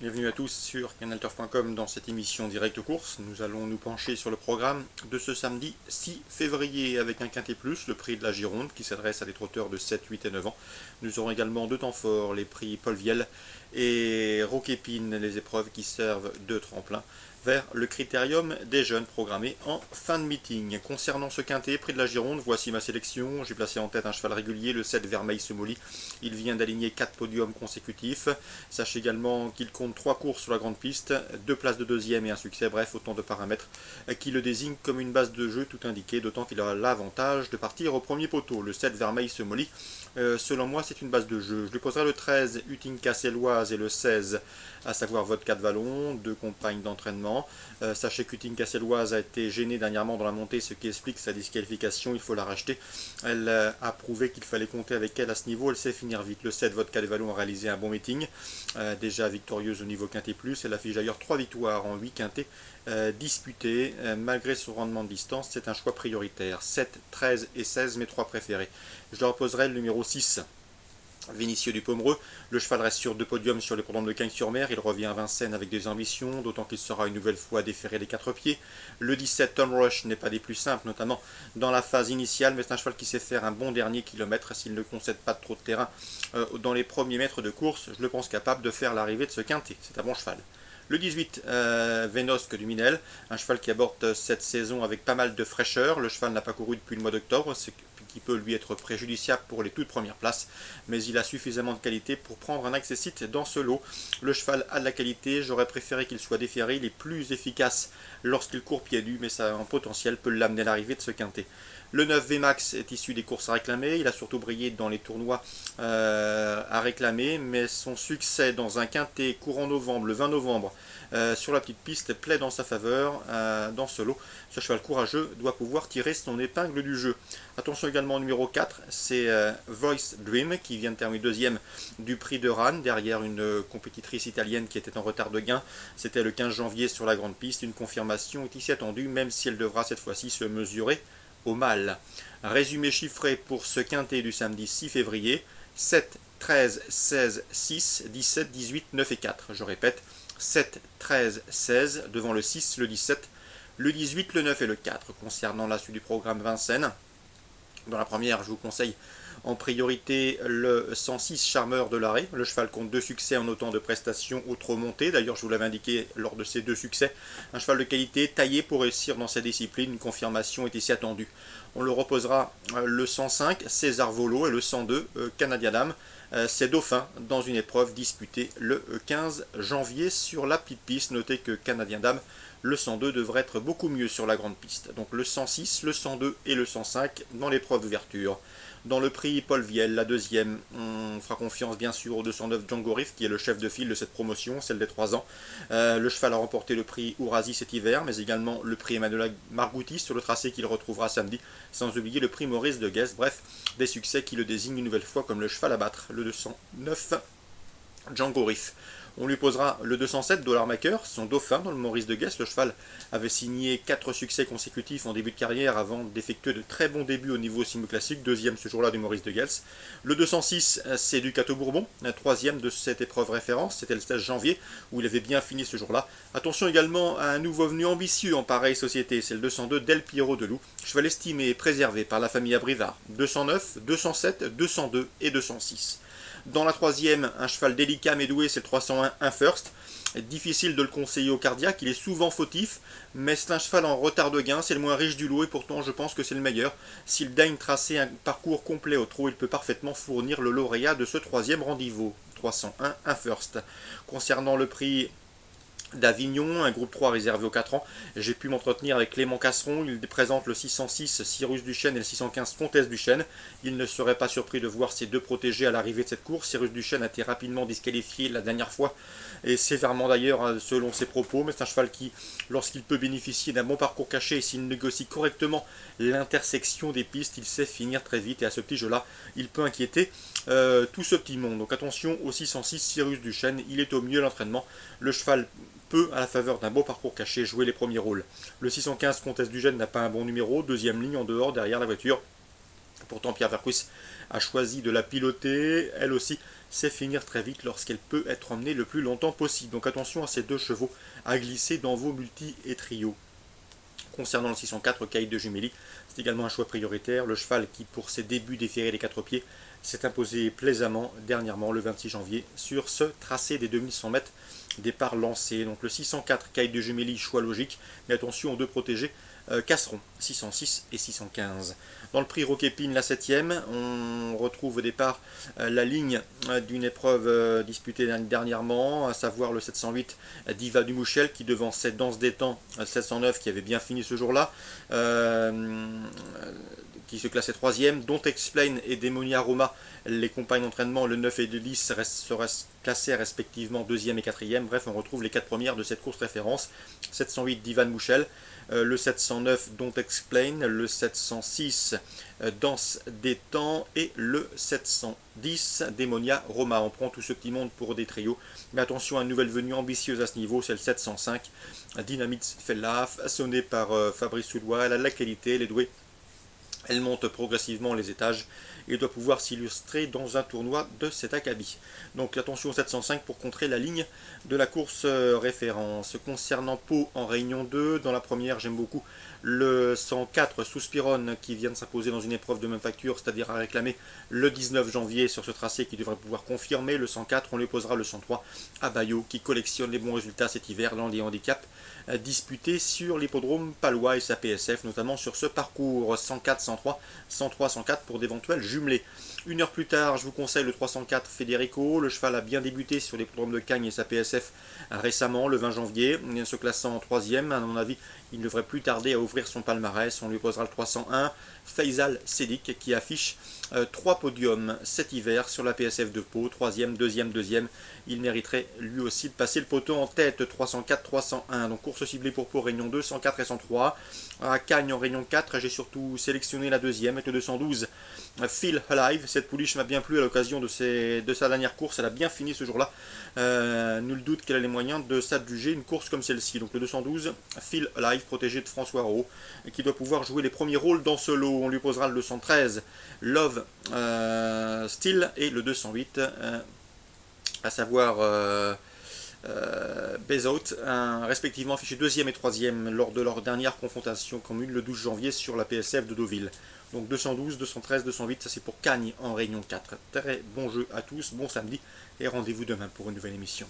Bienvenue à tous sur canalturf.com dans cette émission Direct Course. Nous allons nous pencher sur le programme de ce samedi 6 février avec un quintet plus, le prix de la Gironde qui s'adresse à des trotteurs de 7, 8 et 9 ans. Nous aurons également deux temps forts, les prix Paul Vielle et Roquépine, les épreuves qui servent de tremplin vers le critérium des jeunes programmé en fin de meeting. Concernant ce quintet, prix de la Gironde, voici ma sélection. J'ai placé en tête un cheval régulier, le 7 Vermeil Semoli. Il vient d'aligner 4 podiums consécutifs. Sachez également qu'il compte 3 courses sur la grande piste, 2 places de deuxième et un succès, bref, autant de paramètres qui le désignent comme une base de jeu tout indiqué, d'autant qu'il a l'avantage de partir au premier poteau. Le 7 Vermeil Semoli, selon moi, c'est une base de jeu. Je lui poserai le 13 Utinka Selloise et le 16, à savoir Vodka de Vallon, deux compagnes d'entraînement. Sachez qu'Utinka Selloise a été gênée dernièrement dans la montée, ce qui explique sa disqualification. Il faut la racheter. Elle a prouvé qu'il fallait compter avec elle à ce niveau. Elle sait finir vite. Le 7 Vodka de Vallon a réalisé un bon meeting, déjà victorieuse au niveau quintet plus. Elle affiche d'ailleurs 3 victoires en 8 quintets disputés. Malgré son rendement de distance, c'est un choix prioritaire. 7, 13 et 16, mes 3 préférés. Je leur poserai le numéro 6. Vénitieux du Pomereux, le cheval reste sur 2 podiums sur les programmes de Cagnes-sur-Mer, il revient à Vincennes avec des ambitions, d'autant qu'il sera une nouvelle fois déféré des 4 pieds. Le 17 Tom Rush n'est pas des plus simples, notamment dans la phase initiale, mais c'est un cheval qui sait faire un bon dernier kilomètre s'il ne concède pas trop de terrain dans les premiers mètres de course. Je le pense capable de faire l'arrivée de ce quintet, c'est un bon cheval. Le 18, Vénosque du Minel, un cheval qui aborde cette saison avec pas mal de fraîcheur. Le cheval n'a pas couru depuis le mois d'octobre, ce qui peut lui être préjudiciable pour les toutes premières places, mais il a suffisamment de qualité pour prendre un accessite dans ce lot. Le cheval a de la qualité, j'aurais préféré qu'il soit déféré, il est plus efficace lorsqu'il court pieds nus, mais ça en potentiel peut l'amener à l'arrivée de ce quintet. Le 9 VMAX est issu des courses à réclamer, il a surtout brillé dans les tournois à réclamer, mais son succès dans un quintet courant novembre, le 20 novembre, sur la petite piste plaît dans sa faveur dans ce lot. Ce cheval courageux doit pouvoir tirer son épingle du jeu. Attention également au numéro 4, c'est Voice Dream qui vient de terminer deuxième du prix de Rannes, derrière une compétitrice italienne qui était en retard de gain. C'était le 15 janvier sur la grande piste, une confirmation est ici attendue, même si elle devra cette fois-ci se mesurer au mal. Résumé chiffré pour ce quintet du samedi 6 février, 7, 13, 16, 6, 17, 18, 9 et 4. Je répète, 7, 13, 16, devant le 6, le 17, le 18, le 9 et le 4. Concernant la suite du programme Vincennes, dans la première, je vous conseille en priorité le 106 Charmeur de l'Arrêt. Le cheval compte 2 succès en autant de prestations outre montée. D'ailleurs, je vous l'avais indiqué lors de ces 2 succès. Un cheval de qualité taillé pour réussir dans sa discipline. Une confirmation est ici attendue. On le reposera le 105 César Volo et le 102 Canadian Dame. C'est Dauphin dans une épreuve disputée le 15 janvier sur la petite piste. Notez que Canadian Dame, le 102 devrait être beaucoup mieux sur la grande piste. Donc le 106, le 102 et le 105 dans l'épreuve d'ouverture. Dans le prix Paul Vielle, la deuxième, on fera confiance bien sûr au 209 Django Riff qui est le chef de file de cette promotion, celle des 3 ans. Le cheval a remporté le prix Ourasi cet hiver, mais également le prix Emmanuel Margouti sur le tracé qu'il retrouvera samedi, sans oublier le prix Maurice de Guest. Bref, des succès qui le désignent une nouvelle fois comme le cheval à battre, le 209 Django Riff. On lui posera le 207 Dollarmaker, son dauphin dans le Maurice de Guest. Le cheval avait signé 4 succès consécutifs en début de carrière avant d'effectuer de très bons débuts au niveau simo-classique, deuxième ce jour-là du Maurice de Guest. Le 206, c'est du Cateau Bourbon, un troisième de cette épreuve référence, c'était le 16 janvier où il avait bien fini ce jour-là. Attention également à un nouveau venu ambitieux en pareille société, c'est le 202 Del Piero de Loup, cheval estimé et préservé par la famille Abrivard. 209, 207, 202 et 206. Dans la troisième, un cheval délicat mais doué, c'est le 301 Un First. Difficile de le conseiller au cardiaque, il est souvent fautif, mais c'est un cheval en retard de gain, c'est le moins riche du lot et pourtant je pense que c'est le meilleur. S'il daigne tracer un parcours complet au trot, il peut parfaitement fournir le lauréat de ce troisième rendez-vous. 301 Un First. Concernant le prix d'Avignon, un groupe 3 réservé aux 4 ans. J'ai pu m'entretenir avec Clément Casseron, il présente le 606 Cyrus Duchesne et le 615 Comtesse Duchesne. Il ne serait pas surpris de voir ces deux protégés à l'arrivée de cette course. Cyrus Duchesne a été rapidement disqualifié la dernière fois, et sévèrement d'ailleurs selon ses propos, mais c'est un cheval qui, lorsqu'il peut bénéficier d'un bon parcours caché et s'il négocie correctement l'intersection des pistes, il sait finir très vite, et à ce petit jeu-là, il peut inquiéter tout ce petit monde. Donc attention au 606 Cyrus Duchesne, il est au mieux l'entraînement. Le cheval peut, à la faveur d'un beau parcours caché, jouer les premiers rôles. Le 615 Comtesse Duchesne n'a pas un bon numéro, deuxième ligne en dehors, derrière la voiture. Pourtant, Pierre Vercouys a choisi de la piloter. Elle aussi sait finir très vite lorsqu'elle peut être emmenée le plus longtemps possible. Donc attention à ces 2 chevaux à glisser dans vos multi et trios. Concernant le 604, Caïd de Jumély, c'est également un choix prioritaire. Le cheval qui, pour ses débuts déférés des 4 pieds, s'est imposé plaisamment dernièrement le 26 janvier sur ce tracé des 2100 mètres départ lancé. Donc le 604, Caïd de Jumély, choix logique, mais attention aux 2 protégés, Casseron, 606 et 615. Dans le prix Roquépine, la 7e, on retrouve au départ la ligne d'une épreuve disputée dernièrement, à savoir le 708 Diva du Mouchel qui devançait Danse des Temps 709 qui avait bien fini ce jour-là, qui se classait 3e. Don't Explain et Démonia Roma, les compagnes d'entraînement, le 9 et le 10 seraient classés respectivement 2e et 4e. Bref, on retrouve les 4 premières de cette course référence. 708 Divan Mouchel, le 709 Don't Explain, le 706 Danse des Temps et le 710 Démonia Roma. On prend tous ceux qui montent pour des trios, mais attention à une nouvelle venue ambitieuse à ce niveau, c'est le 705 Dynamite Fellaf, sonné par Fabrice Soulois. Elle a la qualité, elle est douée. Elle monte progressivement les étages et doit pouvoir s'illustrer dans un tournoi de cet acabit. Donc attention au 705 pour contrer la ligne de la course référence. Concernant Pau en réunion 2, dans la première j'aime beaucoup le 104 Souspiron qui vient de s'imposer dans une épreuve de même facture, c'est-à-dire à réclamer le 19 janvier sur ce tracé qui devrait pouvoir confirmer le 104. On lui posera le 103 à Bayo qui collectionne les bons résultats cet hiver dans les handicaps disputés sur l'hippodrome palois et sa PSF, notamment sur ce parcours 104, 103, 103, 104 pour d'éventuels jumelés. Une heure plus tard, je vous conseille le 304 Federico. Le cheval a bien débuté sur l'hippodrome de Cagnes et sa PSF récemment, le 20 janvier, se classant en 3e. À mon avis, il ne devrait plus tarder à ouvrir son palmarès. On lui posera le 301 Faisal Sedik qui affiche 3 podiums cet hiver sur la PSF de Pau, 3e, 2e, 2e. Il mériterait lui aussi de passer le poteau en tête, 304, 301. Donc course ciblée pour Pau, réunion 2, 104 et 103. À Cagnes en réunion 4, j'ai surtout sélectionné la 2e avec le 212 Feel Alive. Cette pouliche m'a bien plu à l'occasion de sa dernière course. Elle a bien fini ce jour-là. Nul doute qu'elle a les moyens de s'adjuger une course comme celle-ci. Donc le 212 Feel Alive, protégé de François Rowe, qui doit pouvoir jouer les premiers rôles dans ce lot. On lui posera le 213 Love Still et le 208 à savoir Bezout, respectivement affiché 2e et 3e lors de leur dernière confrontation commune le 12 janvier sur la PSF de Deauville. Donc 212, 213, 208, ça c'est pour Cagnes en réunion 4. Très bon jeu à tous, bon samedi et rendez-vous demain pour une nouvelle émission.